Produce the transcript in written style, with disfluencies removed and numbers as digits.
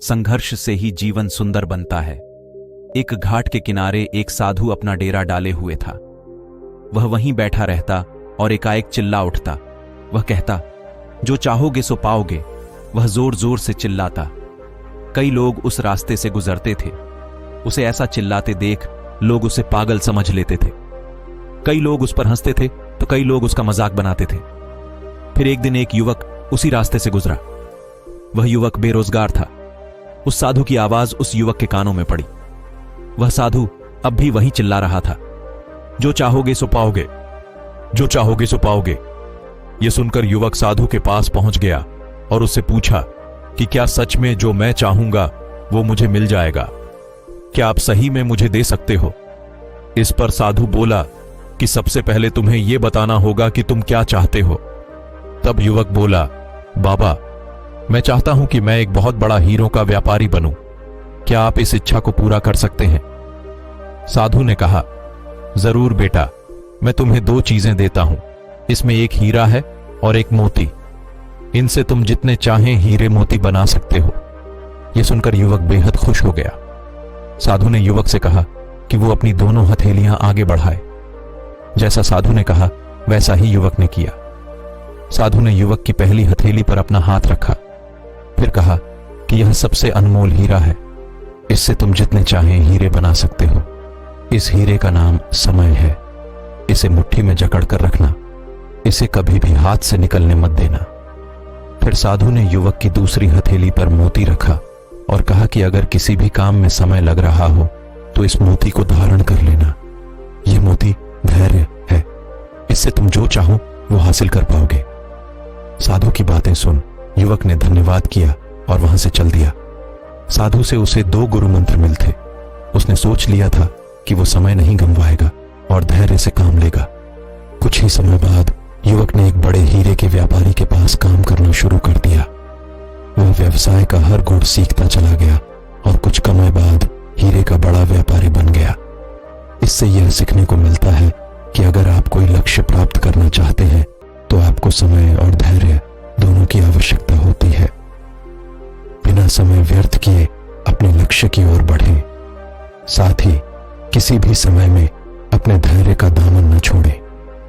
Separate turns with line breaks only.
संघर्ष से ही जीवन सुंदर बनता है। एक घाट के किनारे एक साधु अपना डेरा डाले हुए था। वह वहीं बैठा रहता और एकाएक चिल्ला उठता। वह कहता, जो चाहोगे सो पाओगे। वह जोर जोर से चिल्लाता। कई लोग उस रास्ते से गुजरते थे। उसे ऐसा चिल्लाते देख लोग उसे पागल समझ लेते थे। कई लोग उस पर हंसते थे तो कई लोग उसका मजाक बनाते थे। फिर एक दिन एक युवक उसी रास्ते से गुजरा। वह युवक बेरोजगार था। उस साधु की आवाज उस युवक के कानों में पड़ी। वह साधु अब भी वहीं चिल्ला रहा था, जो चाहोगे सो पाओगे, जो चाहोगे सो पाओगे। यह सुनकर युवक साधु के पास पहुंच गया और उससे पूछा कि क्या सच में जो मैं चाहूंगा वो मुझे मिल जाएगा? क्या आप सही में मुझे दे सकते हो? इस पर साधु बोला कि सबसे पहले तुम्हें यह बताना होगा कि तुम क्या चाहते हो। तब युवक बोला, बाबा, मैं चाहता हूं कि मैं एक बहुत बड़ा हीरों का व्यापारी बनूं। क्या आप इस इच्छा को पूरा कर सकते हैं? साधु ने कहा, जरूर बेटा, मैं तुम्हें 2 चीजें देता हूं। इसमें एक हीरा है और एक मोती। इनसे तुम जितने चाहें हीरे मोती बना सकते हो। यह सुनकर युवक बेहद खुश हो गया। साधु ने युवक से कहा कि वो अपनी दोनों हथेलियां आगे बढ़ाए। जैसा साधु ने कहा वैसा ही युवक ने किया। साधु ने युवक की पहली हथेली पर अपना हाथ रखा, फिर कहा कि यह सबसे अनमोल हीरा है। इससे तुम जितने चाहें हीरे बना सकते हो। इस हीरे का नाम समय है। इसे मुट्ठी में जकड़ कर रखना। इसे कभी भी हाथ से निकलने मत देना। फिर साधु ने युवक की दूसरी हथेली पर मोती रखा और कहा कि अगर किसी भी काम में समय लग रहा हो तो इस मोती को धारण कर लेना। यह मोती धैर्य है। इससे तुम जो चाहो वो हासिल कर पाओगे। साधु की बातें सुन युवक ने धन्यवाद किया और वहां से चल दिया। साधु से उसे 2 गुरु मंत्र मिलते। उसने सोच लिया था कि वो समय नहीं गंवाएगा और धैर्य से काम लेगा। कुछ ही समय बाद युवक ने एक बड़े हीरे के व्यापारी के पास काम करना शुरू कर दिया। वह व्यवसाय का हर गुण सीखता चला गया और कुछ समय बाद हीरे का बड़ा व्यापारी बन गया। इससे यह सीखने को मिलता है कि अगर आप कोई लक्ष्य प्राप्त करना चाहते हैं तो आपको समय और धैर्य दोनों की आवश्यकता होती है। बिना समय व्यर्थ किए अपने लक्ष्य की ओर बढ़ें। साथ ही किसी भी समय में अपने धैर्य का दामन न छोड़ें।